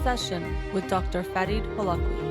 Session with Dr. Farid Holakouee.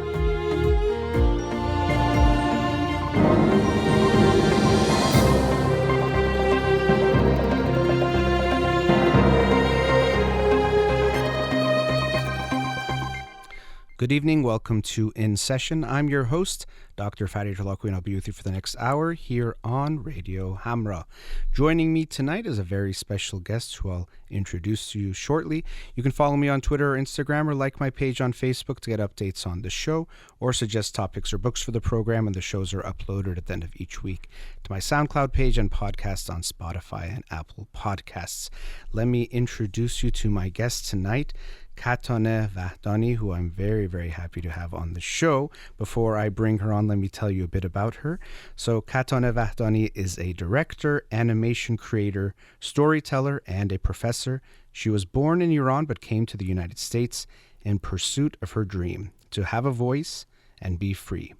Good evening. Welcome to In Session. I'm your host, Dr. Farid Holakouee, and I'll be with you for the next hour here on Radio Hamra. Joining me tonight is a very special guest who I'll introduce to you shortly. You can follow me on Twitter or Instagram or like my page on Facebook to get updates on the show or suggest topics or books for the program, and the shows are uploaded at the end of each week to my SoundCloud page and podcasts on Spotify and Apple Podcasts. Let me introduce you to my guest tonight, Kataneh Vahdani, who I'm very, very happy to have on the show. Before I bring her on, let me tell you a bit about her. So Kataneh Vahdani is a director, animation creator, storyteller, and a professor. She was born in Iran but came to the United States in pursuit of her dream to have a voice and be free.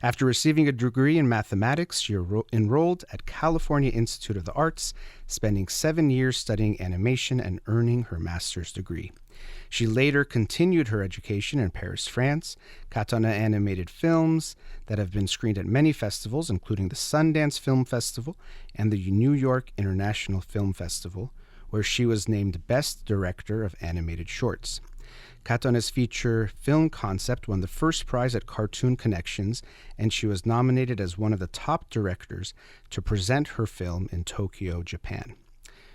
After receiving a degree in mathematics, she enrolled at California Institute of the Arts, spending 7 years studying animation and earning her master's degree. She later continued her education in Paris, France. Kataneh animated films that have been screened at many festivals, including the Sundance Film Festival and the New York International Film Festival, where she was named Best Director of Animated Shorts. Kataneh's feature film concept won the first prize at Cartoon Connections, and she was nominated as one of the top directors to present her film in Tokyo, Japan.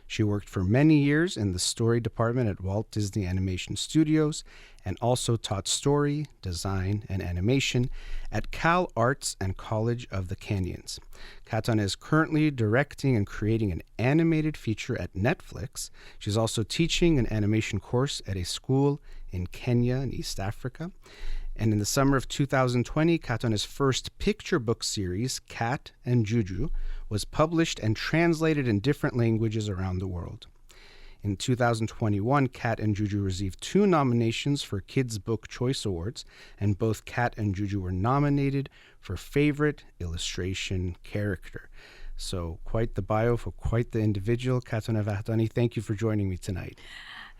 She worked for many years in the story department at Walt Disney Animation Studios and also taught story, design, and animation at Cal Arts and College of the Canyons. Kataneh is currently directing and creating an animated feature at Netflix. She's also teaching an animation course at a school in Kenya in East Africa. And in the summer of 2020, Kataneh's first picture book series, Cat and Juju, was published and translated in different languages around the world. In 2021, Cat and Juju received 2 nominations for Kids Book Choice Awards, and both Cat and Juju were nominated for Favorite Illustration Character. So quite the bio for quite the individual. Kataneh Vahdani, thank you for joining me tonight.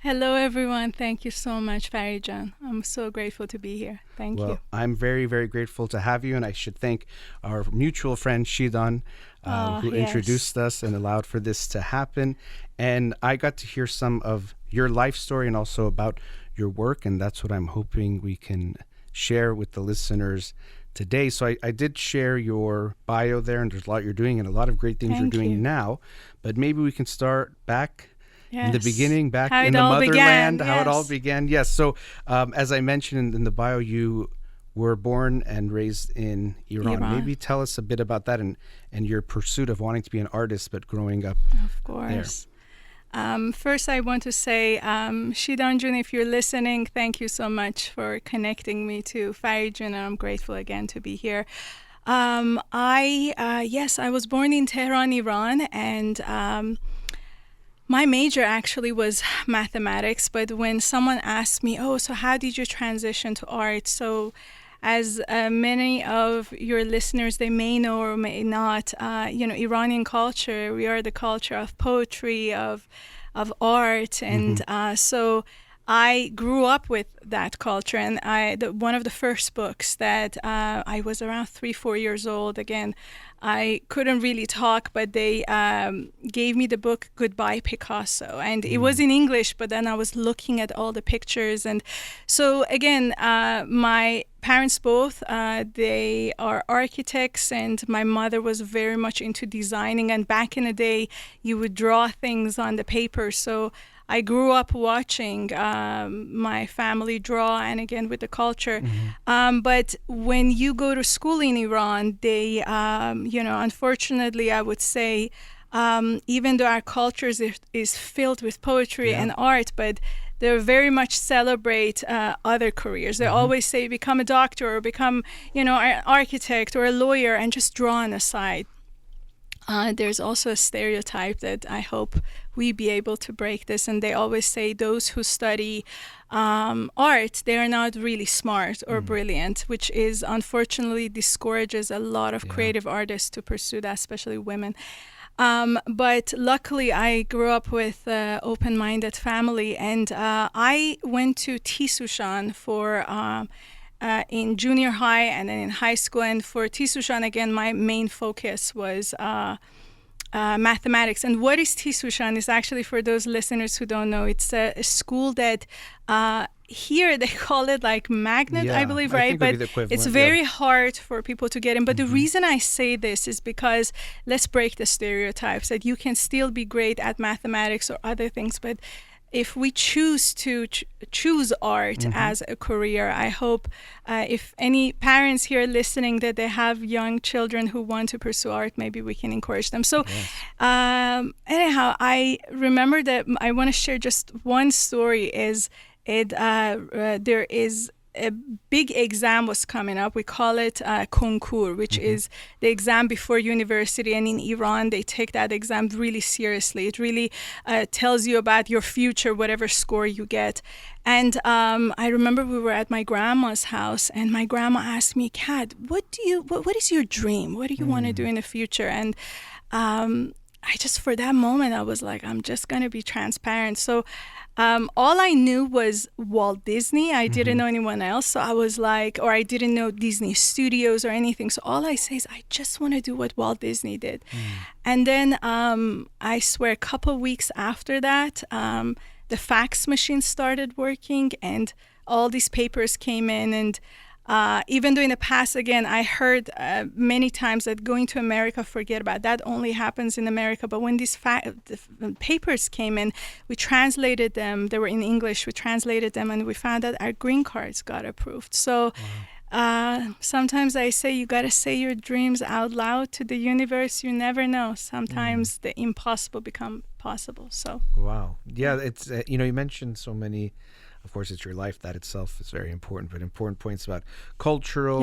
Hello, everyone. Thank you so much, Farid-jan. I'm so grateful to be here. Thank you. Well, I'm very, very grateful to have you, and I should thank our mutual friend, Shidan, who introduced us and allowed for this to happen. And I got to hear some of your life story and also about your work, and that's what I'm hoping we can share with the listeners today. So I did share your bio there, and there's a lot you're doing and a lot of great things you're doing now. But maybe we can start back in the beginning, back in the motherland, how it all began. Yes. So as I mentioned in the bio, you were born and raised in Iran. Maybe tell us a bit about that and your pursuit of wanting to be an artist, but growing up Of course. First, I want to say, Shidanjun, if you're listening, thank you so much for connecting me to Farid-jan, and I'm grateful again to be here. I was born in Tehran, Iran, and my major actually was mathematics, but when someone asked me, so how did you transition to art? So as many of your listeners, they may know or may not, Iranian culture, we are the culture of poetry, of art. And so I grew up with that culture. And one of the first books that I was around 3-4 years old, again, I couldn't really talk, but they gave me the book Goodbye Picasso, and it was in English, but then I was looking at all the pictures. And so again, my parents both, they are architects, and my mother was very much into designing, and back in the day, you would draw things on the paper. So I grew up watching my family draw, and again with the culture. But when you go to school in Iran, they, unfortunately, I would say, even though our culture is filled with poetry and art, but they very much celebrate other careers. They always say, become a doctor or become, an architect or a lawyer, and just draw on the side. There's also a stereotype that I hope we be able to break this, and they always say those who study art, they are not really smart or brilliant, which is unfortunately discourages a lot of creative artists to pursue that, especially women. But luckily, I grew up with an open-minded family, and I went to Tisushan for in junior high and then in high school. And for Tisushan, again, my main focus was mathematics. And what is Tisushan is actually, for those listeners who don't know, it's a school that here they call it like magnet, I believe, right? But it's very hard for people to get in. But the reason I say this is because let's break the stereotypes that you can still be great at mathematics or other things, but if we choose to choose art as a career, I hope if any parents here listening that they have young children who want to pursue art, maybe we can encourage them. So anyhow, I remember that I want to share just one story there is a big exam was coming up. We call it concours, which is the exam before university. And in Iran, they take that exam really seriously. It really tells you about your future, whatever score you get. And I remember we were at my grandma's house, and my grandma asked me, Kat, what is your dream? What do you want to do in the future? And I just, for that moment, I was like, I'm just going to be transparent. So all I knew was Walt Disney. I didn't know anyone else. So I was like, or I didn't know Disney Studios or anything. So all I say is, I just want to do what Walt Disney did. And then I swear a couple of weeks after that, the fax machine started working and all these papers came in. And even though in the past, again, I heard many times that going to America, forget about that, only happens in America. But when these papers came in, we translated them. They were in English. We translated them, and we found that our green cards got approved. So sometimes I say you got to say your dreams out loud to the universe. You never know. Sometimes the impossible become possible. So wow. Yeah, it's, you mentioned so many. Of course, it's your life. That itself is very important, but important points about cultural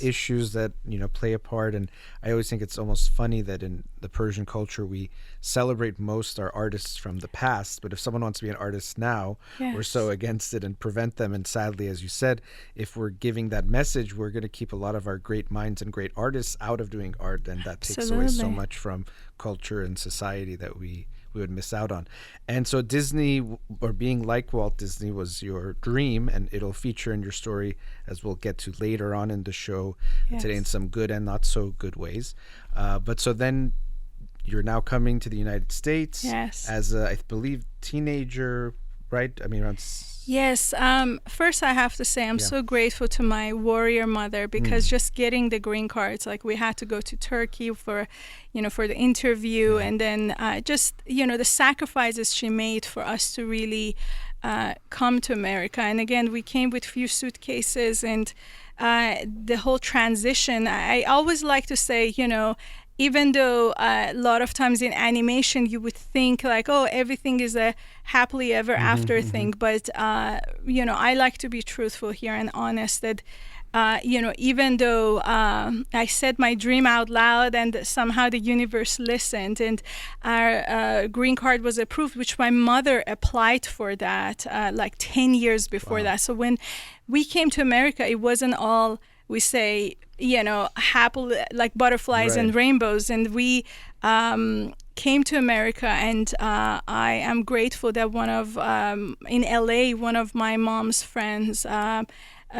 issues that, play a part. And I always think it's almost funny that in the Persian culture, we celebrate most our artists from the past. But if someone wants to be an artist now, we're so against it and prevent them. And sadly, as you said, if we're giving that message, we're going to keep a lot of our great minds and great artists out of doing art. And that takes away so much from culture and society that we would miss out on. And so Disney, or being like Walt Disney, was your dream, and it'll feature in your story, as we'll get to later on in the show today, in some good and not so good ways. But so then you're now coming to the United States as a, I believe, teenager, right? I mean, around... Yes. First, I have to say I'm so grateful to my warrior mother, because just getting the green cards, like we had to go to Turkey for the interview, and then just, the sacrifices she made for us to really come to America. And again, we came with few suitcases, and the whole transition, I always like to say, even though a lot of times in animation you would think like, oh, everything is a happily ever after thing, but I like to be truthful here and honest that even though I said my dream out loud and somehow the universe listened, and our green card was approved, which my mother applied for that like 10 years before that. So when we came to America, it wasn't all, we say, happy, like butterflies and rainbows. And we came to America, and I am grateful that in LA, one of my mom's friends,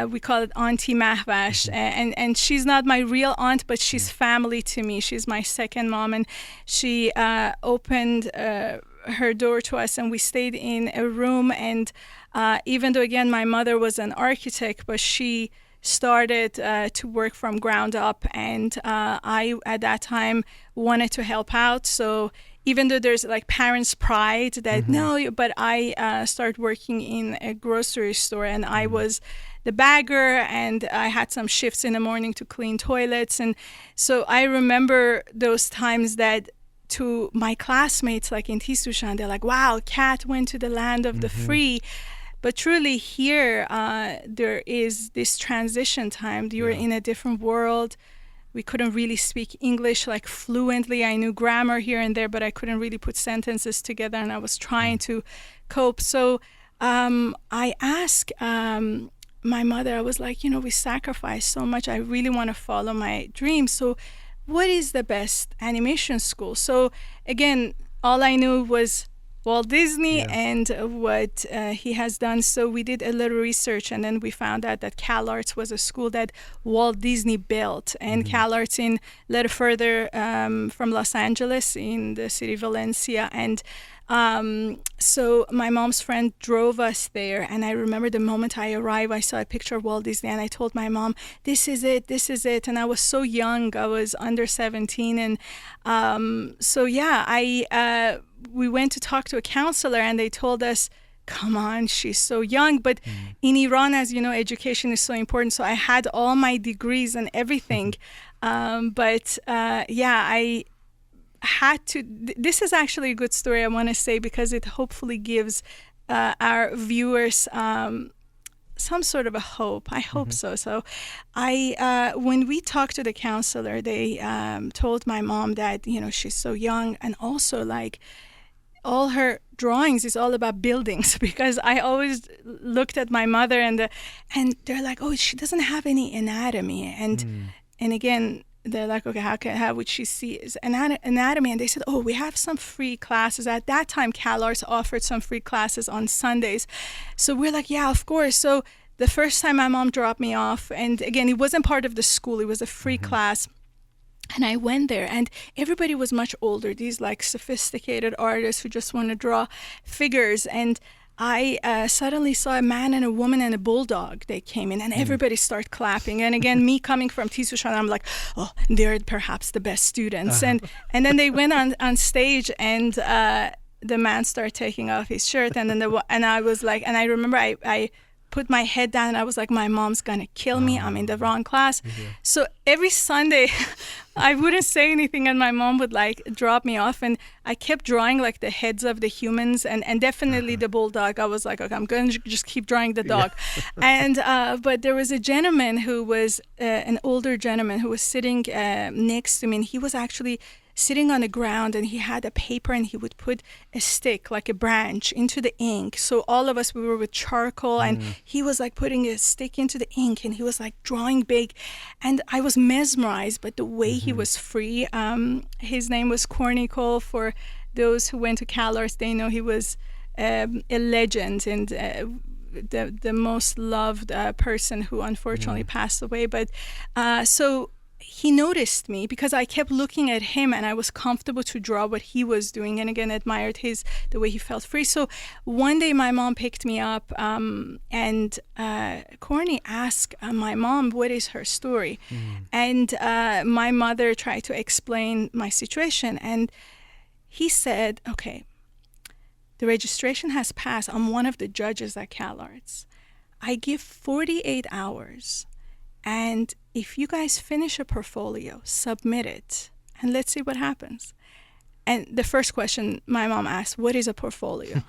we call it Auntie Mahvash, and she's not my real aunt, but she's family to me. She's my second mom, and she opened her door to us, and we stayed in a room. And even though, again, my mother was an architect, but she started to work from ground up, and I at that time wanted to help out. So even though there's like parents' pride that no, but I started working in a grocery store, and I was the bagger, and I had some shifts in the morning to clean toilets. And so I remember those times that to my classmates, like in Tisushan, they're like, wow, Kat went to the land of the free. But truly here, there is this transition time. You're in a different world. We couldn't really speak English like fluently. I knew grammar here and there, but I couldn't really put sentences together, and I was trying to cope. So I asked my mother, I was like, we sacrificed so much. I really want to follow my dreams. So what is the best animation school? So again, all I knew was Walt Disney and what he has done. So we did a little research, and then we found out that CalArts was a school that Walt Disney built. And CalArts in a little further from Los Angeles in the city of Valencia. And so my mom's friend drove us there, and I remember the moment I arrived, I saw a picture of Walt Disney, and I told my mom, this is it. And I was so young, I was under 17. And we went to talk to a counselor, and they told us, come on, she's so young. But in Iran, as you know, education is so important. So I had all my degrees and everything. I had to, this is actually a good story I want to say, because it hopefully gives our viewers some sort of a hope. I hope so. So when we talked to the counselor, they told my mom that, she's so young, and also like all her drawings is all about buildings, because I always looked at my mother and they're like, oh, she doesn't have any anatomy. And again, they're like, okay, how would she see anatomy? And they said, oh, we have some free classes. At that time, CalArts offered some free classes on Sundays. So we're like, yeah, of course. So the first time my mom dropped me off, and again, it wasn't part of the school, it was a free class. And I went there, and everybody was much older, these like sophisticated artists who just want to draw figures. And I suddenly saw a man and a woman and a bulldog. They came in, and everybody started clapping. And again, me coming from Tisushan, I'm like, oh, they're perhaps the best students. And then they went on stage, and the man started taking off his shirt, and then I was like, and I remember I put my head down, and I was like, my mom's gonna kill me. I'm in the wrong class. So every Sunday I wouldn't say anything, and my mom would like drop me off, and I kept drawing like the heads of the humans, and definitely the bulldog. I was like, okay, I'm going to just keep drawing the dog. And but there was a gentleman who was an older gentleman who was sitting next to me, and he was actually sitting on the ground, and he had a paper, and he would put a stick, like a branch, into the ink. So all of us, we were with charcoal, and he was like putting a stick into the ink, and he was like drawing big. And I was mesmerized by the way he was free. His name was Kornikov. For those who went to CalArts, they know he was a legend, and the most loved person who unfortunately passed away. But so he noticed me because I kept looking at him, and I was comfortable to draw what he was doing, and again admired the way he felt free. So one day my mom picked me up, and Corny asked my mom what is her story. And my mother tried to explain my situation, and he said, okay, the registration has passed. I'm one of the judges at CalArts. I give 48 hours, and if you guys finish a portfolio, submit it, and let's see what happens. And the first question my mom asked, what is a portfolio?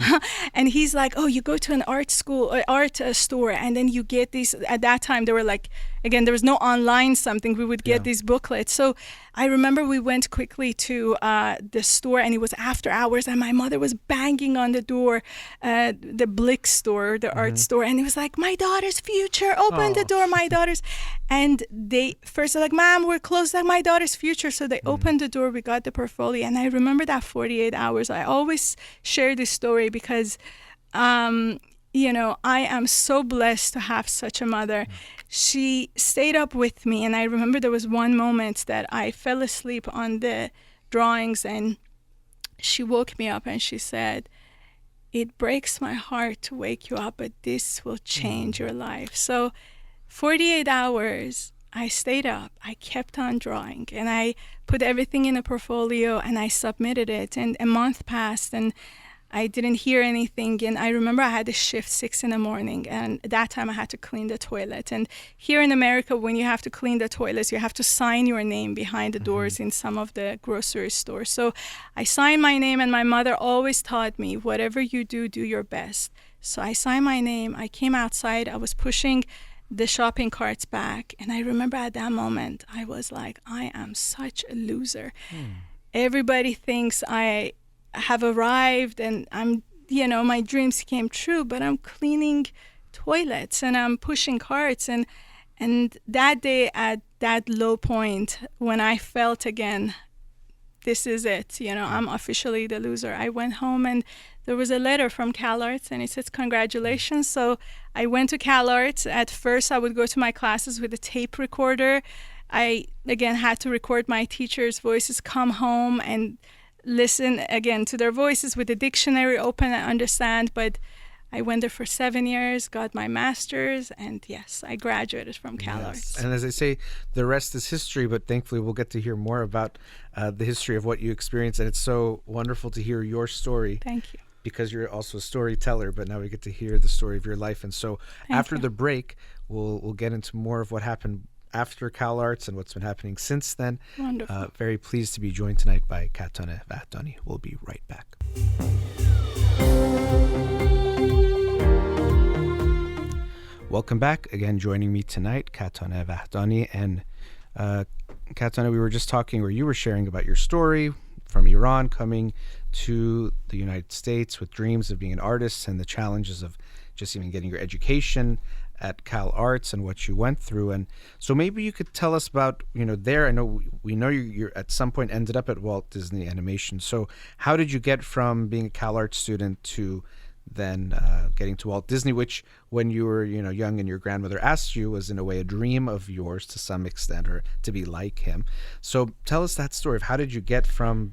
And he's like, oh, you go to an art store, and then you get these. At that time, there were like, again, there was no online something. We would get these booklets. So I remember we went quickly to the store, and it was after hours, and my mother was banging on the door, the Blick store, the art store, and it was like, my daughter's future, open the door, my daughter's. And they first were like, Mom, we're closed, like my daughter's future. So they opened the door, we got the portfolio, and I remember that 48 hours. I always share this story because, you know, I am so blessed to have such a mother. She stayed up with me, and I remember there was one moment that I fell asleep on the drawings, and she woke me up and she said, it breaks my heart to wake you up, but this will change your life. So 48 hours, I stayed up, I kept on drawing, and I put everything in a portfolio, and I submitted it, and a month passed, and I didn't hear anything. And I remember I had a shift 6 a.m, and at that time I had to clean the toilet. And here in America, when you have to clean the toilets, you have to sign your name behind the doors in some of the grocery stores. So I signed my name, and my mother always taught me, whatever you do, do your best. So I signed my name, I came outside, I was pushing the shopping carts back, and I remember at that moment I was like, I am such a loser. Everybody thinks I have arrived, and I'm, you know, my dreams came true, but I'm cleaning toilets and I'm pushing carts. And that day at that low point when I felt again, this is it, I'm officially the loser. I went home and there was a letter from CalArts and it says, congratulations. So I went to CalArts. At first, I would go to my classes with a tape recorder. I, again, had to record my teachers' voices, come home and listen again to their voices with the dictionary open and understand. But I went there for 7 years, got my master's, and yes, I graduated from CalArts. Yes. And as I say, the rest is history, but thankfully we'll get to hear more about the history of what you experienced. And it's so wonderful to hear your story. Thank you. Because you're also a storyteller, but now we get to hear the story of your life. And so after the break, we'll get into more of what happened after CalArts and what's been happening since then. Wonderful. Very pleased to be joined tonight by Kataneh Vahdani. We'll be right back. Welcome back. Again, joining me tonight, Kataneh Vahdani. And Kataneh, we were just talking, or you were sharing about your story from Iran coming to the United States with dreams of being an artist and the challenges of just even getting your education at CalArts and what you went through. And so maybe you could tell us about, there, I know we know you're at some point ended up at Walt Disney Animation. So how did you get from being a CalArts student to then getting to Walt Disney, which when you were, young and your grandmother asked you was in a way a dream of yours to some extent, or to be like him. So tell us that story of how did you get from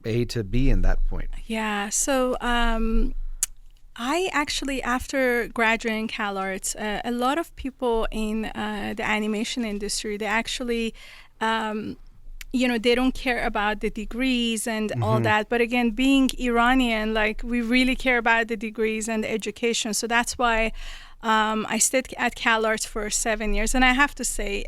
A to B in that point? Yeah, so I actually, after graduating CalArts, a lot of people in the animation industry, they actually they don't care about the degrees and all that. But again, being Iranian, we really care about the degrees and the education. So that's why I stayed at CalArts for 7 years. And I have to say,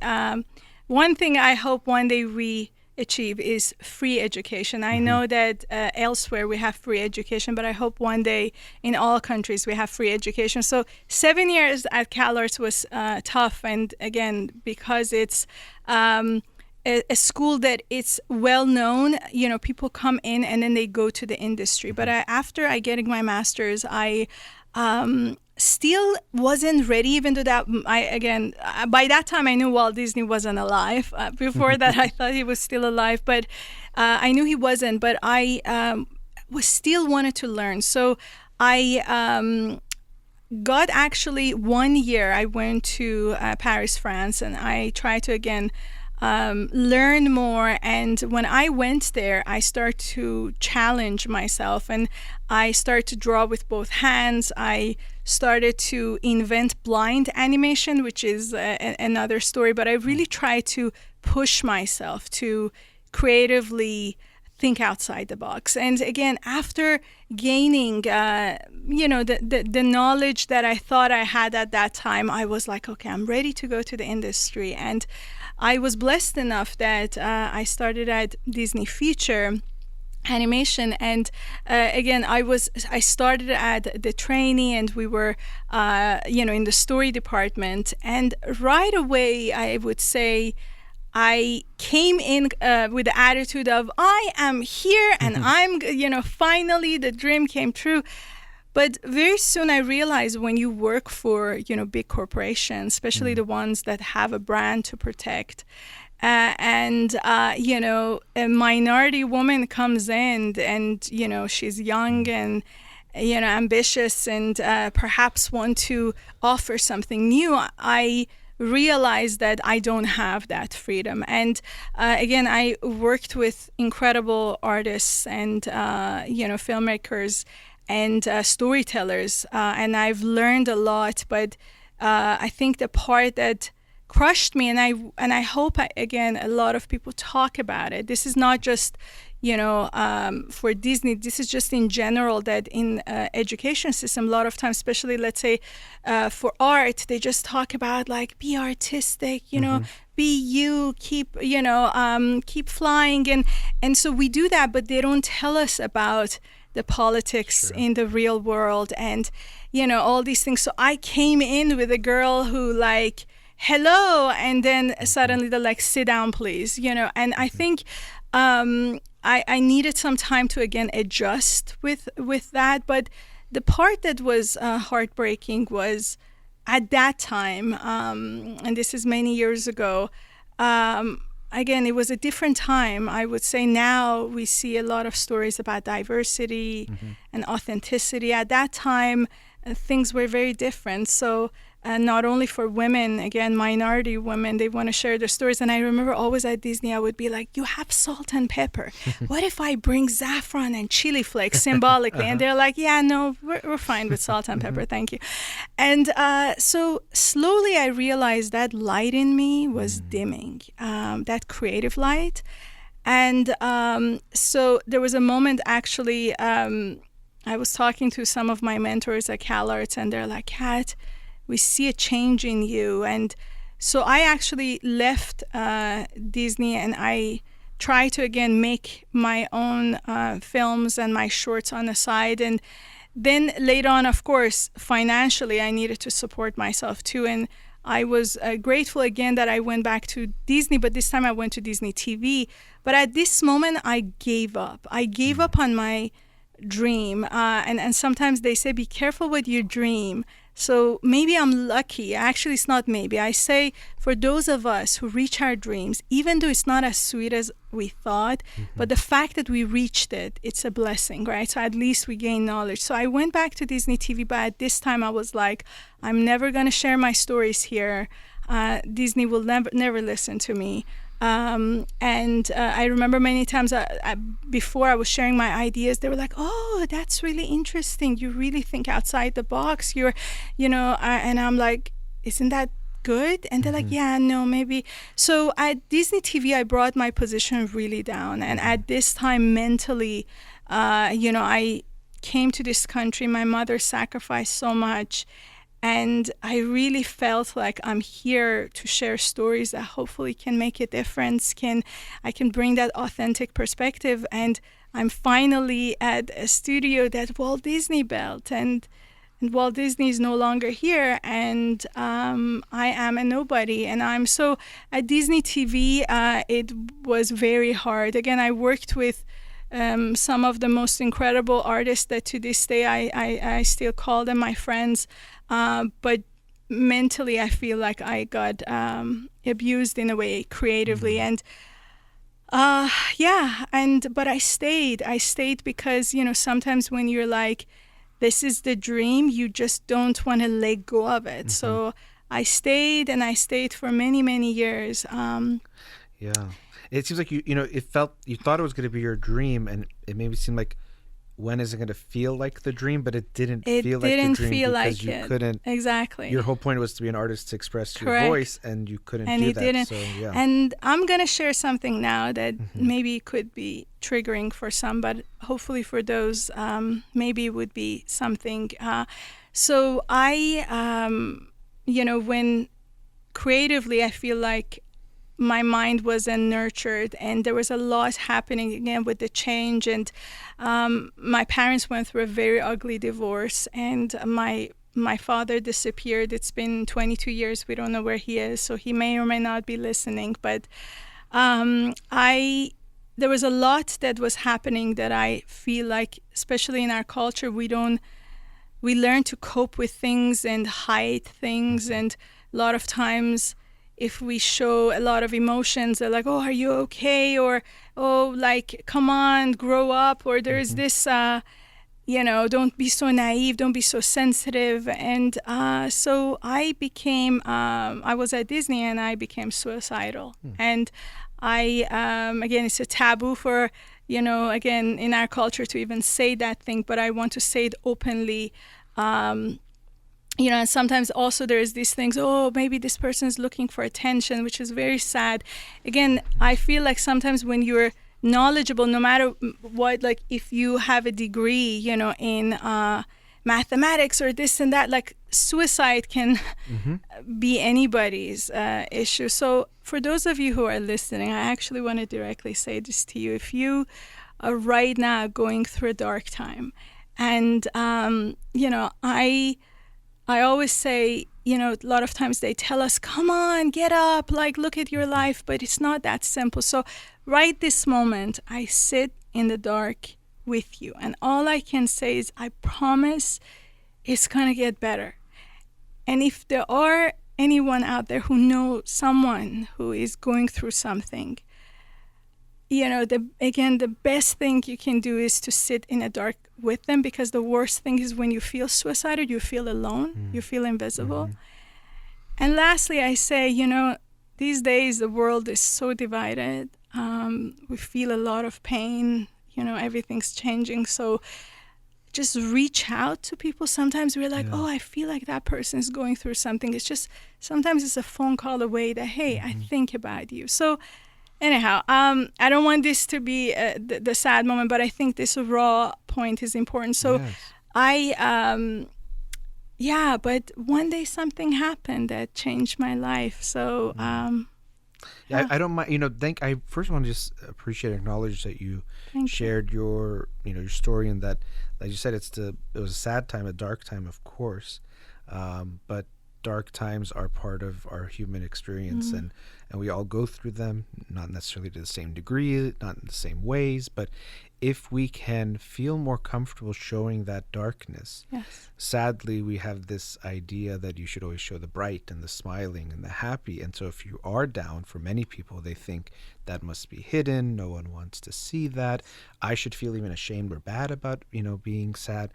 one thing I hope one day we achieve is free education. I know that elsewhere we have free education, but I hope one day in all countries we have free education. So 7 years at CalArts was tough. And again, because it's a school that it's well known, people come in and then they go to the industry. But after I getting my master's, I still wasn't ready, even though that by that time I knew Walt Disney wasn't alive. Before that, I thought he was still alive, but I knew he wasn't. But I was still wanted to learn. So I got actually 1 year. I went to Paris, France, and I tried to again learn more. And when I went there, I started to challenge myself and I started to draw with both hands. I started to invent blind animation, which is another story, but I really tried to push myself to creatively think outside the box. And again, after gaining, the knowledge that I thought I had at that time, I was like, okay, I'm ready to go to the industry. And I was blessed enough that I started at Disney Feature Animation, and again, I started at the trainee, and we were, in the story department. And right away, I would say, I came in with the attitude of I am here, and I'm, finally the dream came true. But very soon I realized when you work for, big corporations, especially the ones that have a brand to protect, and a minority woman comes in and, she's young and, ambitious and perhaps want to offer something new, I realized that I don't have that freedom. And again, I worked with incredible artists and, filmmakers and storytellers, and I've learned a lot. But I think the part that crushed me, and I hope again a lot of people talk about it. This is not just for Disney. This is just in general that in education system, a lot of times, especially let's say for art, they just talk about be artistic, be you, keep flying, and so we do that, but they don't tell us about the politics in the real world and all these things. So I came in with a girl who hello, and then suddenly they're sit down please, and I think I needed some time to again adjust with that. But the part that was heartbreaking was at that time, and this is many years ago, again, it was a different time. I would say now we see a lot of stories about diversity and authenticity. At that time, things were very different. So not only for women, again, minority women, they want to share their stories. And I remember always at Disney, I would be like, you have salt and pepper. What if I bring saffron and chili flakes symbolically? And they're like, yeah, no, we're fine with salt and pepper. Thank you. And so slowly I realized that light in me was dimming, that creative light. And so there was a moment actually, I was talking to some of my mentors at CalArts, and they're like, Kat, we see a change in you. And so I actually left Disney, and I tried to again make my own films and my shorts on the side. And then later on, of course, financially, I needed to support myself too. And I was grateful again that I went back to Disney, but this time I went to Disney TV. But at this moment, I gave up. I gave up on my dream. And sometimes they say, be careful with your dream. So maybe I'm lucky. Actually, it's not maybe. I say for those of us who reach our dreams, even though it's not as sweet as we thought, but the fact that we reached it, it's a blessing, right? So at least we gain knowledge. So I went back to Disney TV, but at this time I was like, I'm never going to share my stories here. Disney will never listen to me. And I remember many times before I was sharing my ideas, they were like, oh, that's really interesting. You really think outside the box. And I'm like, isn't that good? And they're like, yeah, no, maybe. So at Disney TV, I brought my position really down. And at this time, mentally, I came to this country. My mother sacrificed so much. And I really felt like I'm here to share stories that hopefully can make a difference. I can bring that authentic perspective. And I'm finally at a studio that Walt Disney built. And Walt Disney is no longer here. And I am a nobody. And I'm so at Disney TV, it was very hard. Again, I worked with some of the most incredible artists that to this day I still call them my friends. But mentally, I feel like I got abused in a way creatively. And but I stayed. I stayed because, sometimes when you're like, this is the dream, you just don't want to let go of it. So I stayed, and I stayed for many, many years. It seems like you thought it was going to be your dream, and it maybe seemed like, when is it going to feel like the dream? But it didn't feel like the dream because you couldn't. Exactly. Your whole point was to be an artist to express Correct. Your voice, and you couldn't and do that. Didn't. So, yeah. And I'm going to share something now that maybe could be triggering for some, but hopefully for those, maybe it would be something. So I, when creatively, I feel like my mind wasn't nurtured, and there was a lot happening again with the change. And my parents went through a very ugly divorce, and my father disappeared. It's been 22 years. We don't know where he is, so he may or may not be listening. But there was a lot that was happening that I feel like, especially in our culture, we learn to cope with things and hide things. And a lot of times, if we show a lot of emotions, they're like, oh, are you okay? Or, oh, like, come on, grow up. Or there's this, don't be so naive, don't be so sensitive. And so I was at Disney, and I became suicidal. And I, again, it's a taboo for, again, in our culture to even say that thing, but I want to say it openly. And sometimes also there's these things, oh, maybe this person is looking for attention, which is very sad. Again, I feel like sometimes when you're knowledgeable, no matter what, like if you have a degree, in mathematics or this and that, like suicide can be anybody's issue. So for those of you who are listening, I actually want to directly say this to you. If you are right now going through a dark time, and, I always say, a lot of times they tell us, come on, get up, like, look at your life, but it's not that simple. So right this moment, I sit in the dark with you, and all I can say is, I promise it's going to get better. And if there are anyone out there who knows someone who is going through something, the best thing you can do is to sit in the dark with them, because the worst thing is when you feel suicidal, you feel alone, you feel invisible. And lastly, I say, these days the world is so divided. We feel a lot of pain, everything's changing. So just reach out to people. Sometimes we're like, I feel like that person is going through something. It's just, sometimes it's a phone call away that, hey, I think about you. So anyhow, I don't want this to be the sad moment, but I think this raw point is important. So but one day something happened that changed my life. So, I don't mind, I first want to just appreciate and acknowledge that you shared your story, and that, like you said, it was a sad time, a dark time, of course, but dark times are part of our human experience, and we all go through them, not necessarily to the same degree, not in the same ways, but if we can feel more comfortable showing that darkness. Sadly, we have this idea that you should always show the bright and the smiling and the happy, and so if you are down, for many people, they think that must be hidden, no one wants to see that, I should feel even ashamed or bad about being sad.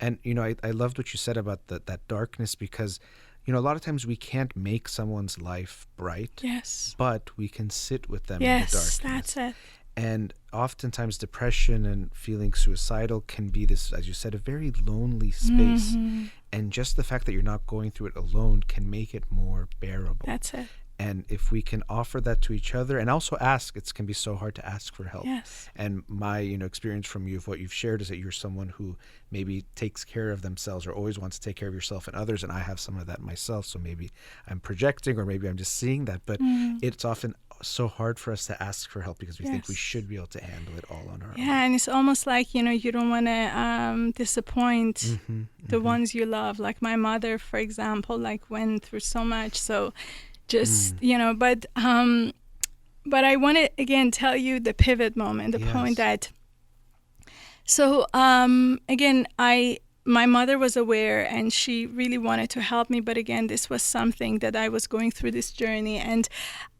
And I loved what you said about that darkness, because a lot of times we can't make someone's life bright, but we can sit with them in the darkness. That's it. And oftentimes depression and feeling suicidal can be this, as you said, a very lonely space. And just the fact that you're not going through it alone can make it more bearable. That's it. And if we can offer that to each other, and also ask, it can be so hard to ask for help. And my experience from you, of what you've shared, is that you're someone who maybe takes care of themselves or always wants to take care of yourself and others, and I have some of that myself, so maybe I'm projecting, or maybe I'm just seeing that, but it's often so hard for us to ask for help because we think we should be able to handle it all on our own. And it's almost like you don't want to disappoint the ones you love, like my mother, for example, went through so much, so just but I want to again tell you the pivot moment, the point that again, my mother was aware and she really wanted to help me, but again, this was something that I was going through this journey, and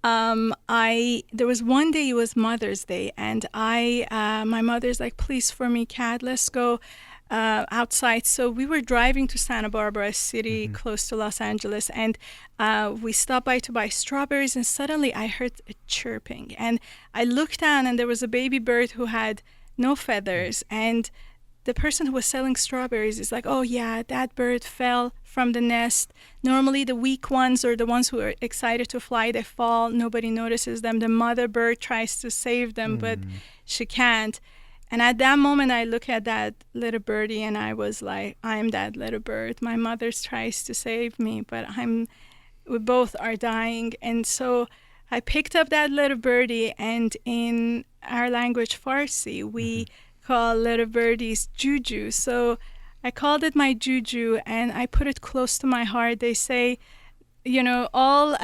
there was one day, it was Mother's Day, and my mother's like, please, for me, Kat, let's go outside. So we were driving to Santa Barbara, a city close to Los Angeles, and we stopped by to buy strawberries, and suddenly I heard a chirping, and I looked down, and there was a baby bird who had no feathers, and the person who was selling strawberries is like, oh yeah, that bird fell from the nest. Normally the weak ones, or the ones who are excited to fly, they fall, nobody notices them. The mother bird tries to save them, but she can't. And at that moment, I look at that little birdie, and I was like, I'm that little bird. My mother tries to save me, but we both are dying. And so I picked up that little birdie, and in our language, Farsi, we call little birdies juju. So I called it my juju, and I put it close to my heart. They say, all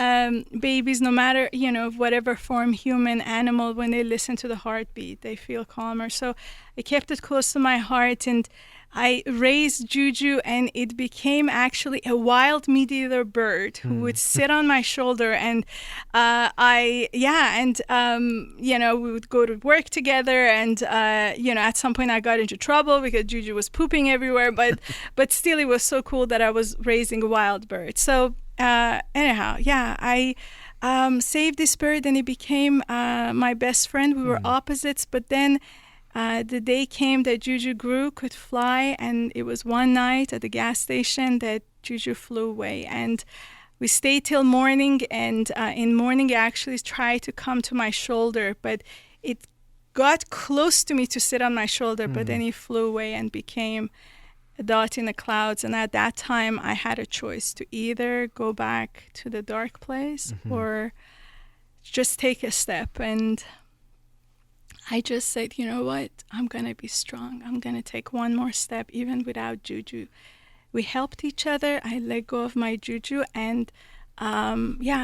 babies, no matter, whatever form, human, animal, when they listen to the heartbeat, they feel calmer. So I kept it close to my heart, and I raised Juju, and it became actually a wild meat-eater bird who would sit on my shoulder, and we would go to work together, and at some point I got into trouble because Juju was pooping everywhere, but still it was so cool that I was raising a wild bird. So I saved this bird, and it became my best friend. We were opposites, but then the day came that Juju grew, could fly, and it was one night at the gas station that Juju flew away. And we stayed till morning, and in morning it actually tried to come to my shoulder, but it got close to me to sit on my shoulder, but then he flew away and became a dot in the clouds. And at that time, I had a choice to either go back to the dark place or just take a step. And I just said, you know what? I'm going to be strong. I'm going to take one more step, even without Juju. We helped each other. I let go of my Juju. And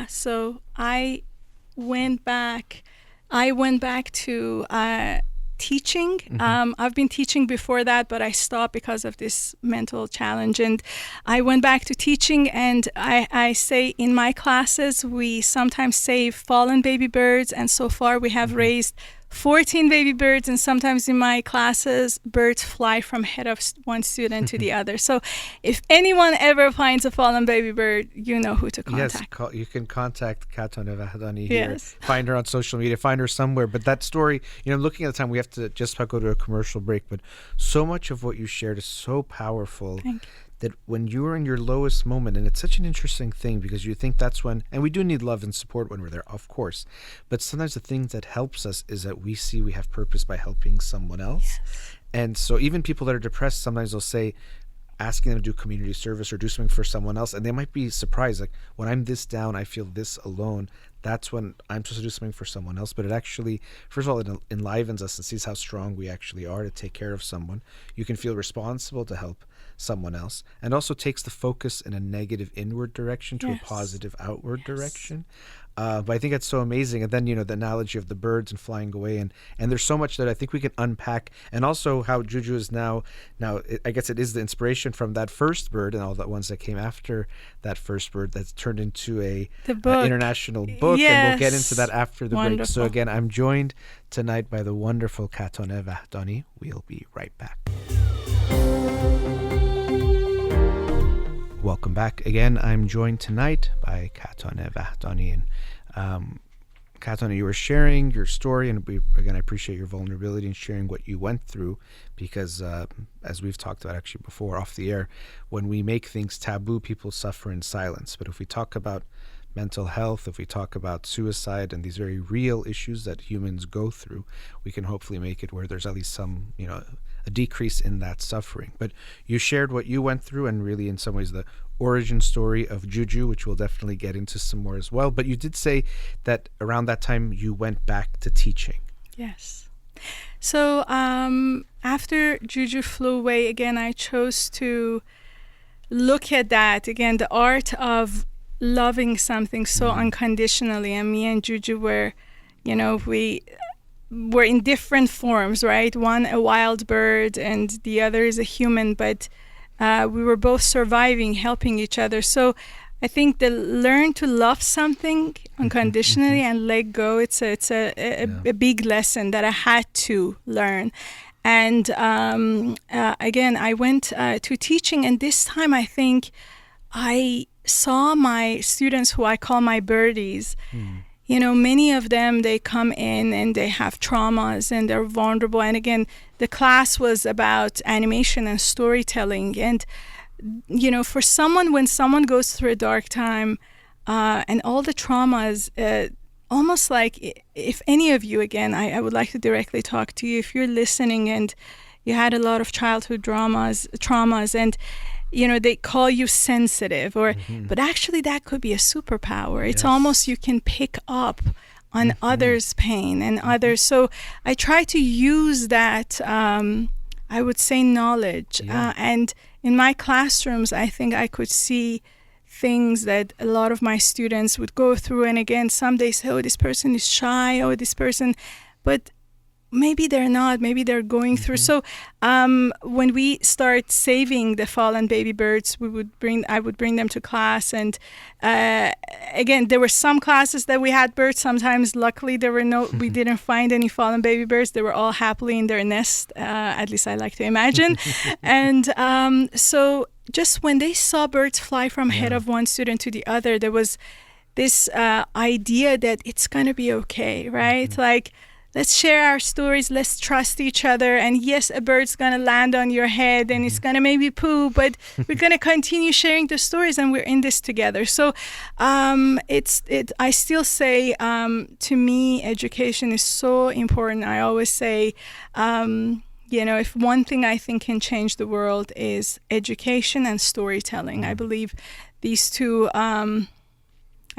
so I went back to teaching. I've been teaching before that, but I stopped because of this mental challenge. And I went back to teaching, and I say in my classes, we sometimes save fallen baby birds. And so far we have raised 14 baby birds, and sometimes in my classes, birds fly from head of one student to the other. So if anyone ever finds a fallen baby bird, you know who to contact. Yes, you can contact Kataneh Vahdani here. Yes. Find her on social media, find her somewhere. But that story, looking at the time, we have to just about go to a commercial break, but so much of what you shared is so powerful. Thank you. That when you're in your lowest moment, and it's such an interesting thing because you think that's when, and we do need love and support when we're there, of course, but sometimes the thing that helps us is that we see we have purpose by helping someone else. Yes. And so even people that are depressed, sometimes they'll say, asking them to do community service or do something for someone else, and they might be surprised, like, when I'm this down, I feel this alone, that's when I'm supposed to do something for someone else. But it actually, first of all, it enlivens us and sees how strong we actually are to take care of someone. You can feel responsible to help someone else, and also takes the focus in a negative inward direction to a positive outward direction. But I think that's so amazing. And then, the analogy of the birds and flying away. And there's so much that I think we can unpack. And also how Juju is now I guess it is the inspiration from that first bird and all the ones that came after that first bird that's turned into an international book. Yes. And we'll get into that after the break. So again, I'm joined tonight by the wonderful Kataneh Vahdani. We'll be right back. Welcome back again. I'm joined tonight by Kataneh Vahdani. And Kataneh, you were sharing your story, and I appreciate your vulnerability in sharing what you went through, because as we've talked about actually before off the air, when we make things taboo, people suffer in silence. But if we talk about mental health, if we talk about suicide and these very real issues that humans go through, we can hopefully make it where there's at least some, a decrease in that suffering. But you shared what you went through, and really in some ways the origin story of Juju, which we'll definitely get into some more as well. But you did say that around that time you went back to teaching. Yes. So after Juju flew away, again, I chose to look at that, again, the art of loving something so unconditionally. And me and Juju were, we were in different forms, right? One a wild bird and the other is a human, but we were both surviving, helping each other. So I think the learn to love something unconditionally and let go, it's a big lesson that I had to learn. And again, I went to teaching, and this time I think I saw my students, who I call my birdies. Many of them, they come in and they have traumas and they're vulnerable. And again, the class was about animation and storytelling. And, for someone, when someone goes through a dark time and all the traumas, almost like if any of you, again, I would like to directly talk to you, if you're listening and you had a lot of childhood traumas and they call you sensitive, but actually that could be a superpower. It's almost you can pick up on others' pain and others. So I try to use that, I would say, knowledge. And in my classrooms, I think I could see things that a lot of my students would go through. And again, some days say, oh, this person is shy, but maybe they're not, maybe they're going through. So when we start saving the fallen baby birds, I would bring them to class. And again, there were some classes that we had birds. Sometimes, luckily, we didn't find any fallen baby birds. They were all happily in their nest, at least I like to imagine. And so just when they saw birds fly from head of one student to the other, there was this idea that it's going to be okay, right? Like, let's share our stories. Let's trust each other. And yes, a bird's going to land on your head and it's going to maybe poo, but we're going to continue sharing the stories and we're in this together. So I still say, to me, education is so important. I always say, if one thing I think can change the world is education and storytelling. I believe these two, I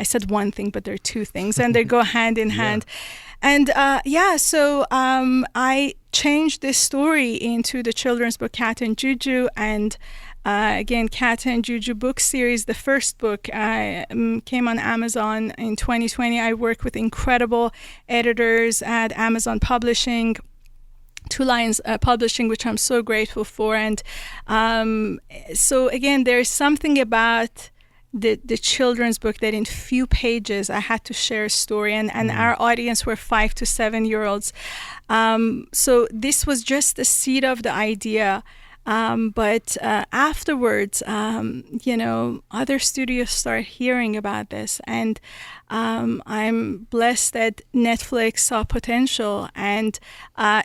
said one thing, but they're two things and they go hand in hand. And so I changed this story into the children's book Cat and Juju, and again, Cat and Juju book series. The first book came on Amazon in 2020. I work with incredible editors at Amazon Publishing. Two Lions Publishing, which I'm so grateful for. And so again, there's something about the children's book that in few pages I had to share a story, and our audience were 5 to 7 year olds. So this was just the seed of the idea. But afterwards, other studios start hearing about this, and I'm blessed that Netflix saw potential and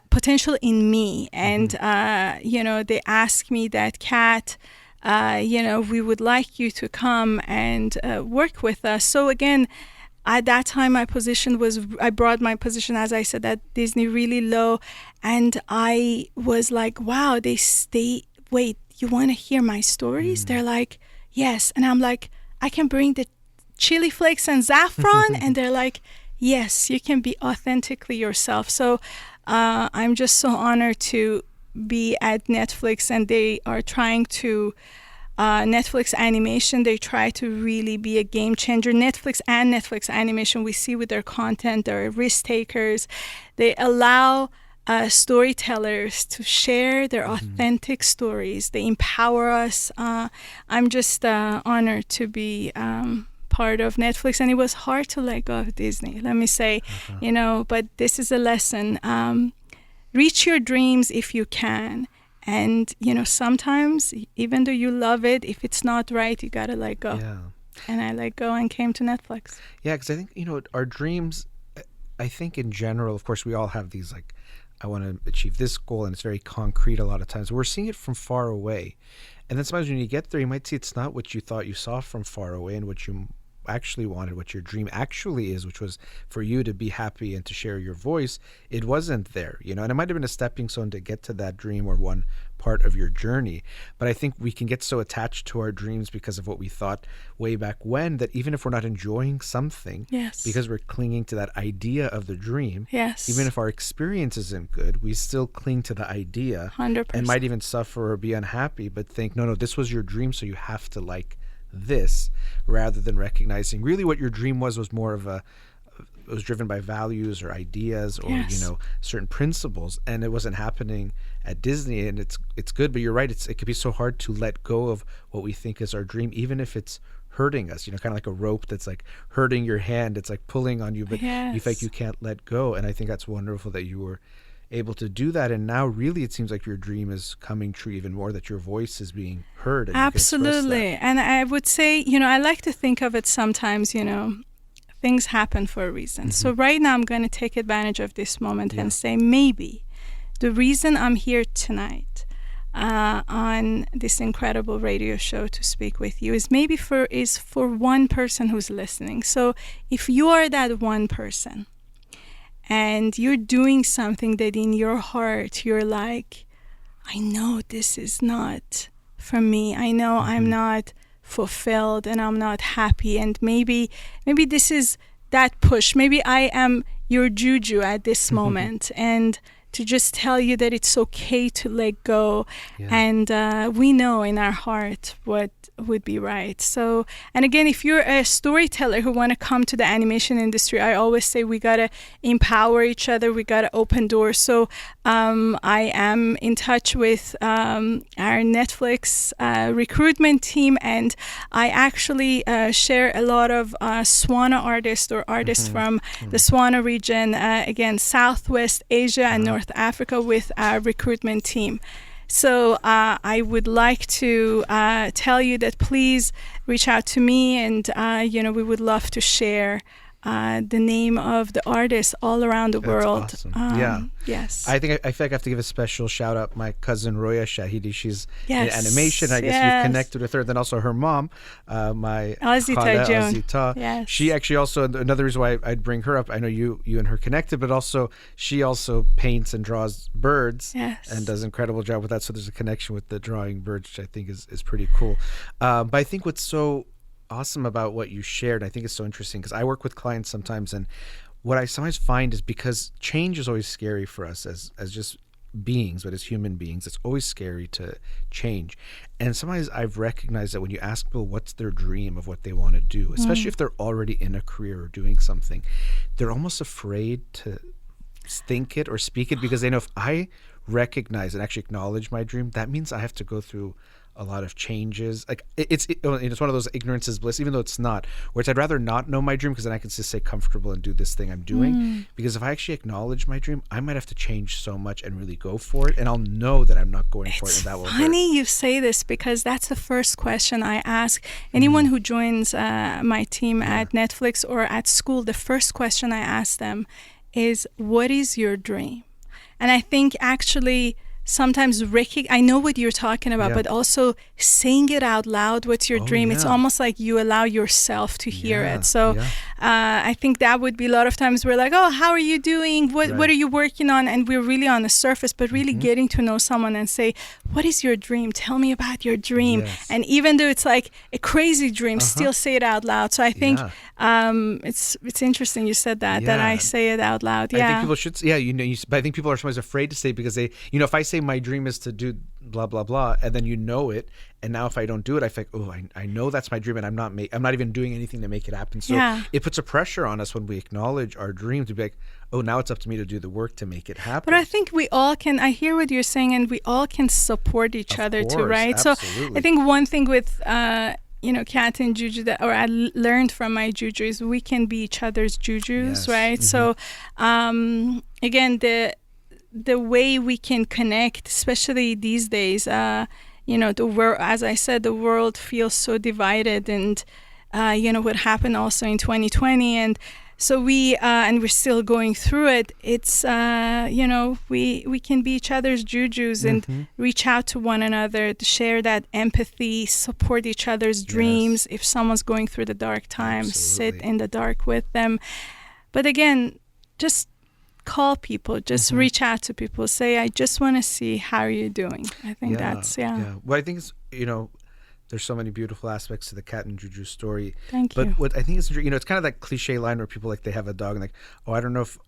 potential in me, and they asked me that, Kat, we would like you to come and work with us. So again, at that time, I brought my position, as I said, at Disney really low. And I was like, wow, wait, you want to hear my stories? They're like, yes. And I'm like, I can bring the chili flakes and saffron. And they're like, yes, you can be authentically yourself. So I'm just so honored to be at Netflix, and they are trying to Netflix animation, they try to really be a game changer. Netflix and Netflix animation, we see with their content, they're risk takers. They allow storytellers to share their authentic stories. They empower us. I'm just honored to be part of Netflix, and it was hard to let go of Disney, let me say, but this is a lesson. Reach your dreams if you can. And, sometimes, even though you love it, if it's not right, you got to let go. Yeah. And I let go and came to Netflix. Yeah, because I think, our dreams, I think in general, of course, we all have these, like, I want to achieve this goal, and it's very concrete a lot of times. We're seeing it from far away. And then sometimes when you get there, you might see it's not what you thought you saw from far away and what you actually wanted, what your dream actually is, which was for you to be happy and to share your voice. It wasn't there, and it might have been a stepping stone to get to that dream or one part of your journey. But I think we can get so attached to our dreams because of what we thought way back when, that even if we're not enjoying something, yes, because we're clinging to that idea of the dream, yes, even if our experience isn't good, we still cling to the idea 100%. And might even suffer or be unhappy, but think, no, this was your dream, so you have to like this, rather than recognizing really what your dream was more of it was driven by values or ideas or yes, certain principles, and it wasn't happening at Disney. And it's good, but you're right, it could be so hard to let go of what we think is our dream, even if it's hurting us, kind of like a rope that's like hurting your hand, it's like pulling on you, but yes, you feel like you can't let go. And I think that's wonderful that you were able to do that, and now really it seems like your dream is coming true even more, that your voice is being heard. And absolutely. And I would say, I like to think of it sometimes, things happen for a reason. So right now I'm going to take advantage of this moment and say, maybe the reason I'm here tonight on this incredible radio show to speak with you is maybe for one person who's listening. So if you are that one person, and you're doing something that in your heart you're like, I know this is not for me, I know I'm not fulfilled and I'm not happy, and maybe this is that push, maybe I am your juju at this moment, and to just tell you that it's okay to let go, and we know in our heart what would be right. So, and again, if you're a storyteller who want to come to the animation industry, I always say we gotta empower each other, we gotta open doors. So I am in touch with our Netflix recruitment team, and I actually share a lot of Swana artists or artists from the Swana region, again, Southwest Asia and North Africa, with our recruitment team. So I would like to tell you that please reach out to me, and we would love to share the name of the artists all around the world. Awesome. Yes. I feel like I have to give a special shout out my cousin Roya Shahidi. She's in animation. I guess you've connected with her. Then also her mom, my Azita Joan. Azita. Yes. She actually also, another reason why I'd bring her up, I know you and her connected, but also she also paints and draws birds, and does an incredible job with that. So there's a connection with the drawing birds, which I think is pretty cool. But I think what's so awesome about what you shared, I think it's so interesting, because I work with clients sometimes, and what I sometimes find is, because change is always scary for us as just beings, but as human beings, it's always scary to change. And sometimes I've recognized that when you ask people what's their dream of what they want to do, especially if they're already in a career or doing something, they're almost afraid to think it or speak it, because they know, if I recognize and actually acknowledge my dream, that means I have to go through a lot of changes. Like it's one of those ignorance is bliss, even though it's not. Whereas I'd rather not know my dream, because then I can just stay comfortable and do this thing I'm doing. Because if I actually acknowledge my dream, I might have to change so much and really go for it, and I'll know that I'm not going for it, and that will hurt. It's funny you say this, because that's the first question I ask anyone who joins my team at Netflix or at school. The first question I ask them is, what is your dream? And I think actually sometimes I know what you're talking about, but also saying it out loud, what's your dream, it's almost like you allow yourself to hear it. So I think that would be a lot of times we're like, oh, how are you doing? What are you working on? And we're really on the surface, but really getting to know someone and say, what is your dream? Tell me about your dream. Yes. And even though it's like a crazy dream, still say it out loud. So I think it's interesting you said that I say it out loud. I think people should, but I think people are sometimes afraid to say, because they, if I say my dream is to do blah blah blah, and then it, and now if I don't do it, I feel like, I know that's my dream, and I'm not even doing anything to make it happen. So it puts a pressure on us when we acknowledge our dream to be like, now it's up to me to do the work to make it happen. But I think we all can, I hear what you're saying, and we all can support each other too, right? Absolutely. So I think one thing with Kat and Juju I learned from my Juju is we can be each other's Jujus, right? So again, the way we can connect, especially these days, the world, as I said, the world feels so divided, and what happened also in 2020, and so we and we're still going through it. It's we can be each other's Jujus and reach out to one another, to share that empathy, support each other's dreams. If someone's going through the dark times, sit in the dark with them. But again, just call people, just reach out to people, say, I just want to see how you're doing. I think that's Well, I think it's, there's so many beautiful aspects to the Kat and Juju story. Thank you. But what I think is, it's kind of that cliche line where people they have a dog and like, I don't know if,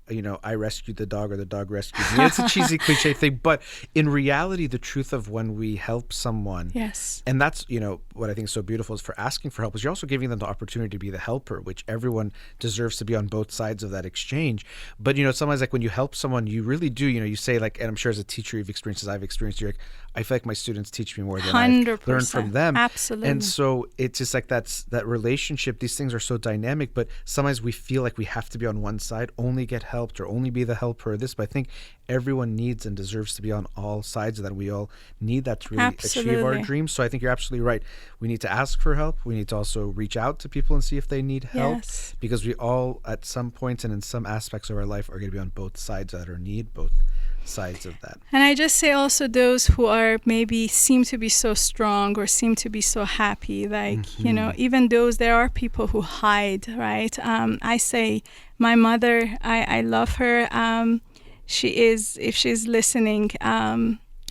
I rescued the dog or the dog rescued me. It's a cheesy cliche thing, but in reality, the truth of when we help someone, and that's, what I think is so beautiful is for asking for help is you're also giving them the opportunity to be the helper, which everyone deserves to be on both sides of that exchange. But, sometimes like when you help someone, you really do, you say like, and I'm sure as a teacher you've experienced as I've experienced, you're like, I feel like my students teach me more than 100%. I've learned from them. Absolutely. And so it's just like that relationship, these things are so dynamic, but sometimes we feel like we have to be on one side, only get helped or only be the helper or this. But I think everyone needs and deserves to be on all sides of that. We all need that to really achieve our dreams. So I think you're absolutely right. We need to ask for help. We need to also reach out to people and see if they need help, because we all at some points and in some aspects of our life are going to be on both sides of that or need both sides of that. And I just say also those who are maybe seem to be so strong or seem to be so happy, like even those, there are people who hide, right? I say my mother, I love her. She is, if she's listening,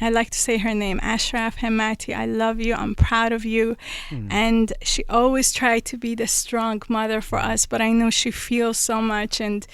I like to say her name, Ashraf Hemmati. I love you. I'm proud of you. And she always tried to be the strong mother for us, but I know she feels so much. And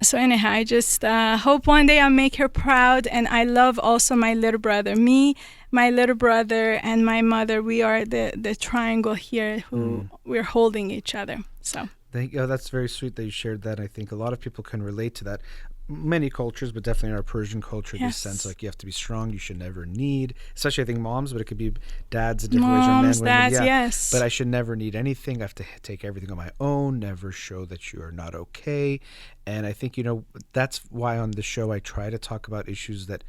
so anyhow, I just hope one day I'll make her proud. And I love also my little brother. Me, my little brother, and my mother, we are the triangle here who we're holding each other. So that's very sweet that you shared that. I think a lot of people can relate to that. Many cultures, but definitely in our Persian culture, this sense like you have to be strong, you should never need, especially I think moms, but it could be dads in different ways, or men, women, dads, but I should never need anything. I have to take everything on my own, never show that you are not okay. And I think, that's why on the show I try to talk about issues that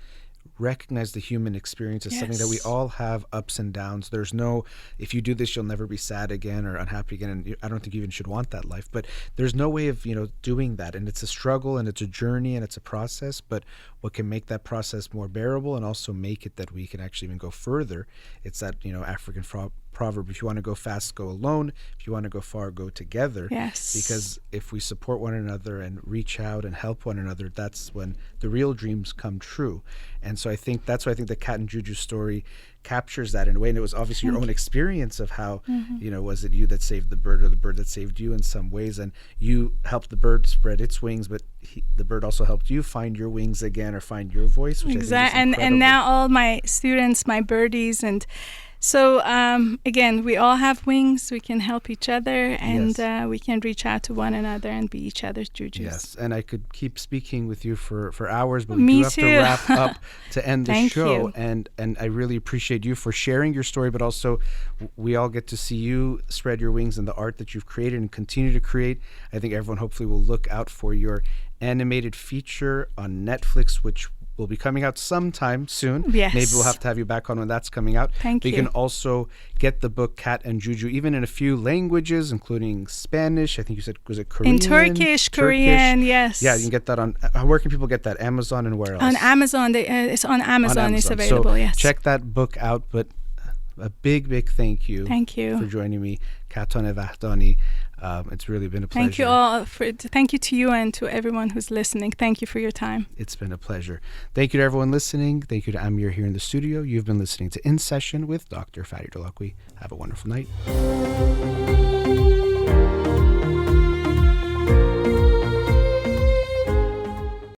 recognize the human experience as something that we all have ups and downs. There's no, if you do this, you'll never be sad again or unhappy again. And I don't think you even should want that life, but there's no way of, doing that. And it's a struggle and it's a journey and it's a process, but what can make that process more bearable and also make it that we can actually even go further. It's that, African proverb, if you want to go fast, go alone. If you want to go far, go together. Yes. Because if we support one another and reach out and help one another, that's when the real dreams come true. And so I think that's why I think the Kat and Juju story captures that in a way. And it was obviously your own experience of how, was it you that saved the bird or the bird that saved you in some ways? And you helped the bird spread its wings, but the bird also helped you find your wings again or find your voice, which I think is incredible. And now all my students, my birdies, and So again, we all have wings. We can help each other, and we can reach out to one another and be each other's jujus. Yes, and I could keep speaking with you for hours, but Me we do have too. to wrap up to end the Thank show. you. And I really appreciate you for sharing your story, but also we all get to see you spread your wings in the art that you've created and continue to create. I think everyone hopefully will look out for your animated feature on Netflix, which will be coming out sometime soon. Yes. Maybe we'll have to have you back on when that's coming out. Thank you. you. You can also get the book Cat and Juju, even in a few languages, including Spanish. I think you said, was it Korean? In Turkish, Korean, yes. Yeah, you can get that on, where can people get that? Amazon and where else? On Amazon. It's on Amazon. It's available, so yes. check that book out, but a big thank you. Thank you. For joining me, Kataneh Vahdani. It's really been a pleasure. Thank you all. Thank you to you and to everyone who's listening. Thank you for your time. It's been a pleasure. Thank you to everyone listening. Thank you to Amir here in the studio. You've been listening to In Session with Dr. Farid Holakouee. Have a wonderful night.